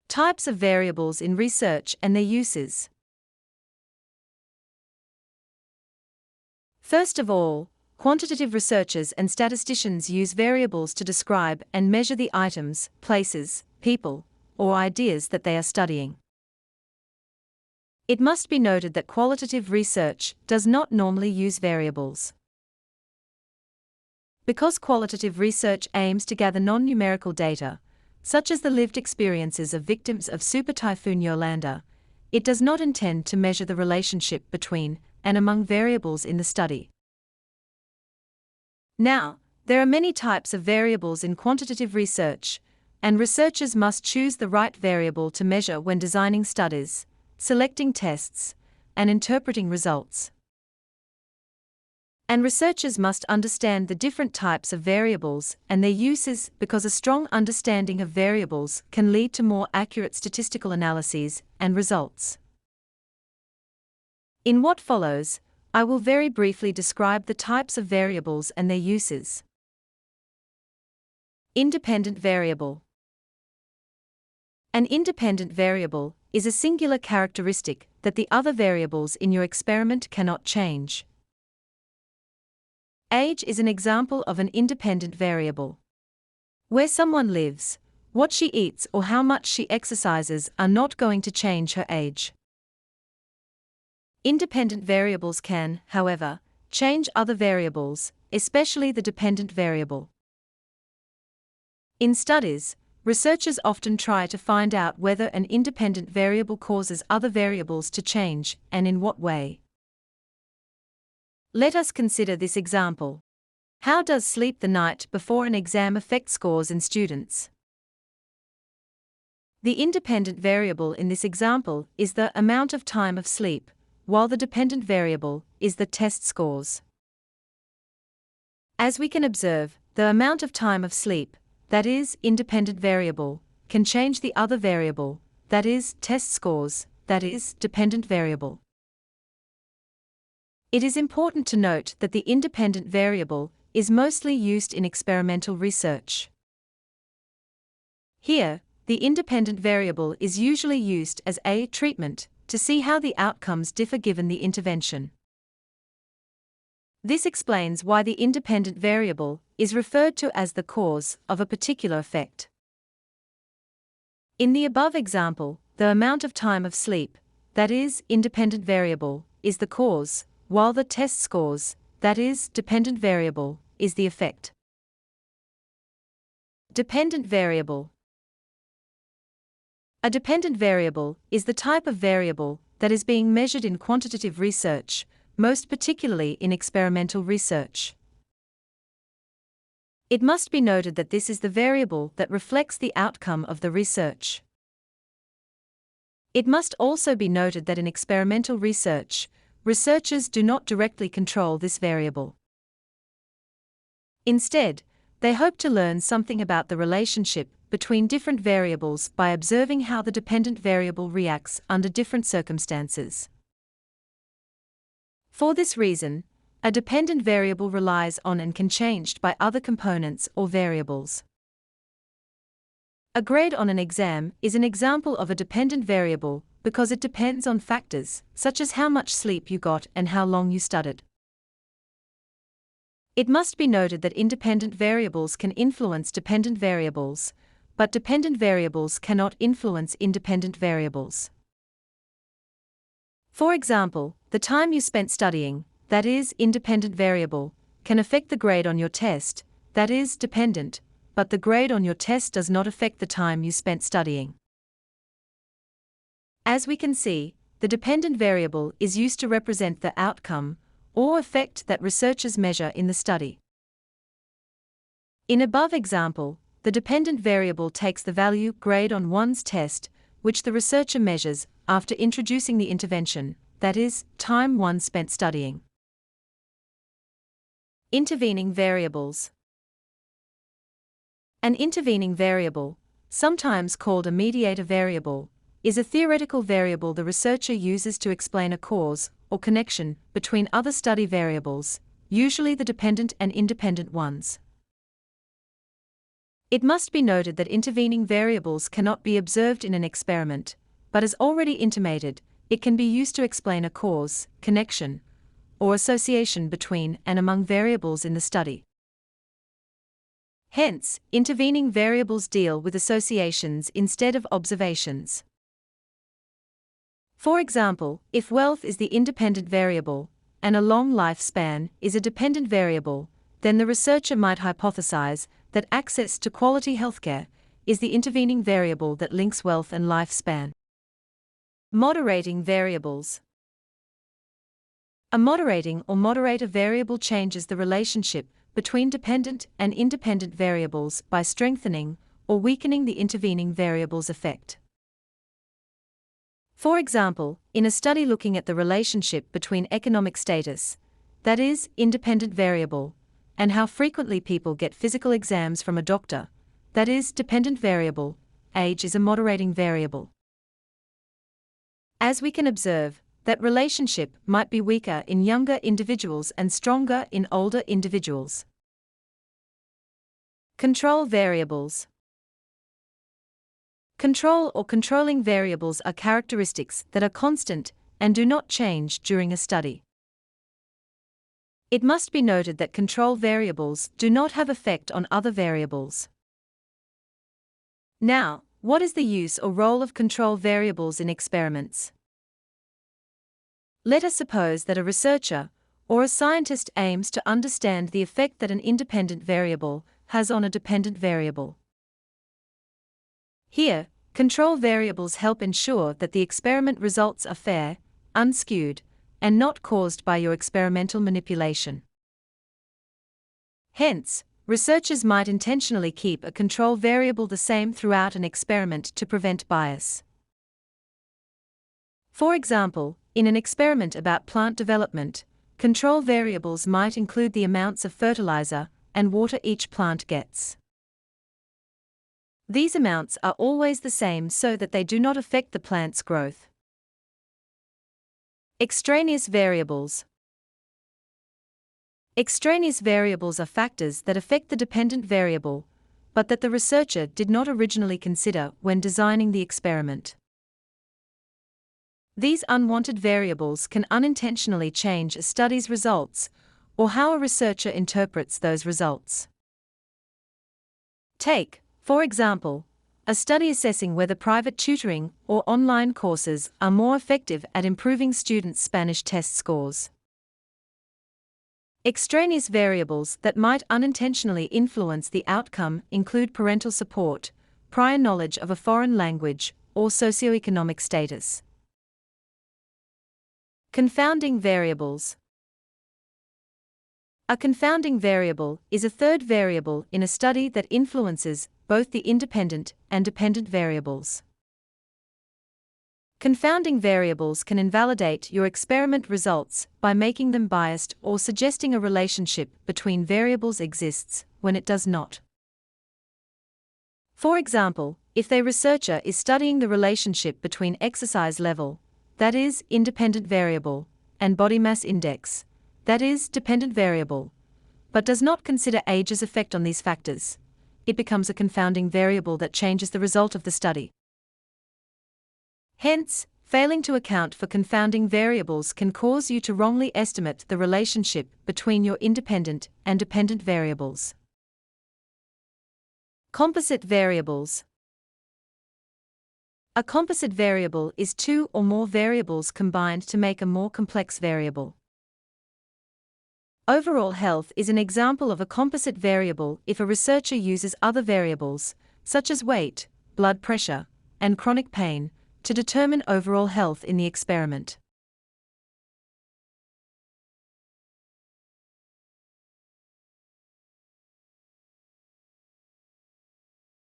Types of variables in research and their uses. First of all, quantitative researchers and statisticians use variables to describe and measure the items, places, people, or ideas that they are studying. It must be noted that qualitative research does not normally use variables. Because qualitative research aims to gather non-numerical data, such as the lived experiences of victims of Super Typhoon Yolanda, it does not intend to measure the relationship between and among variables in the study. Now, there are many types of variables in quantitative research, and researchers must choose the right variable to measure when designing studies, selecting tests, and interpreting results. And researchers must understand the different types of variables and their uses, because a strong understanding of variables can lead to more accurate statistical analyses and results. In what follows, I will very briefly describe the types of variables and their uses. Independent variable. An independent variable is a singular characteristic that the other variables in your experiment cannot change. Age is an example of an independent variable. Where someone lives, what she eats, or how much she exercises are not going to change her age. Independent variables can, however, change other variables, especially the dependent variable. In studies, researchers often try to find out whether an independent variable causes other variables to change, and in what way. Let us consider this example. How does sleep the night before an exam affect scores in students? The independent variable in this example is the amount of time of sleep, while the dependent variable is the test scores. As we can observe, the amount of time of sleep, that is, independent variable, can change the other variable, that is, test scores, that is, dependent variable. It is important to note that the independent variable is mostly used in experimental research. Here, the independent variable is usually used as a treatment to see how the outcomes differ given the intervention. This explains why the independent variable is referred to as the cause of a particular effect. In the above example, the amount of time of sleep, that is, independent variable, is the cause, while the test scores, that is, dependent variable, is the effect. Dependent variable. A dependent variable is the type of variable that is being measured in quantitative research, most particularly in experimental research. It must be noted that this is the variable that reflects the outcome of the research. It must also be noted that in experimental research, researchers do not directly control this variable. Instead, they hope to learn something about the relationship between different variables by observing how the dependent variable reacts under different circumstances. For this reason, a dependent variable relies on and can be changed by other components or variables. A grade on an exam is an example of a dependent variable because it depends on factors such as how much sleep you got and how long you studied. It must be noted that independent variables can influence dependent variables, but dependent variables cannot influence independent variables. For example, the time you spent studying, that is, independent variable, can affect the grade on your test, that is, dependent, but the grade on your test does not affect the time you spent studying. As we can see, the dependent variable is used to represent the outcome or effect that researchers measure in the study. In above example, the dependent variable takes the value grade on one's test, which the researcher measures after introducing the intervention, that is, time one spent studying. Intervening variables. An intervening variable, sometimes called a mediator variable, is a theoretical variable the researcher uses to explain a cause or connection between other study variables, usually the dependent and independent ones. It must be noted that intervening variables cannot be observed in an experiment, but as already intimated, it can be used to explain a cause, connection, or association between and among variables in the study. Hence, intervening variables deal with associations instead of observations. For example, if wealth is the independent variable, and a long lifespan is a dependent variable, then the researcher might hypothesize that access to quality healthcare is the intervening variable that links wealth and lifespan. Moderating variables. A moderating or moderator variable changes the relationship between dependent and independent variables by strengthening or weakening the intervening variable's effect. For example, in a study looking at the relationship between economic status, that is, independent variable, and how frequently people get physical exams from a doctor, that is, dependent variable, age is a moderating variable. As we can observe, that relationship might be weaker in younger individuals and stronger in older individuals. Control variables. Control or controlling variables are characteristics that are constant and do not change during a study. It must be noted that control variables do not have effect on other variables. Now, what is the use or role of control variables in experiments? Let us suppose that a researcher or a scientist aims to understand the effect that an independent variable has on a dependent variable. Here, control variables help ensure that the experiment results are fair, unskewed, and not caused by your experimental manipulation. Hence, researchers might intentionally keep a control variable the same throughout an experiment to prevent bias. For example, in an experiment about plant development, control variables might include the amounts of fertilizer and water each plant gets. These amounts are always the same so that they do not affect the plant's growth. Extraneous variables. Extraneous variables are factors that affect the dependent variable, but that the researcher did not originally consider when designing the experiment. These unwanted variables can unintentionally change a study's results, or how a researcher interprets those results. Take, for example, a study assessing whether private tutoring or online courses are more effective at improving students' Spanish test scores. Extraneous variables that might unintentionally influence the outcome include parental support, prior knowledge of a foreign language, or socioeconomic status. Confounding variables. A confounding variable is a third variable in a study that influences both the independent and dependent variables. Confounding variables can invalidate your experiment results by making them biased or suggesting a relationship between variables exists when it does not. For example, if the researcher is studying the relationship between exercise level, that is, independent variable, and body mass index, that is, dependent variable, but does not consider age's effect on these factors, it becomes a confounding variable that changes the result of the study. Hence, failing to account for confounding variables can cause you to wrongly estimate the relationship between your independent and dependent variables. Composite variables. A composite variable is two or more variables combined to make a more complex variable. Overall health is an example of a composite variable if a researcher uses other variables, such as weight, blood pressure, and chronic pain, to determine overall health in the experiment.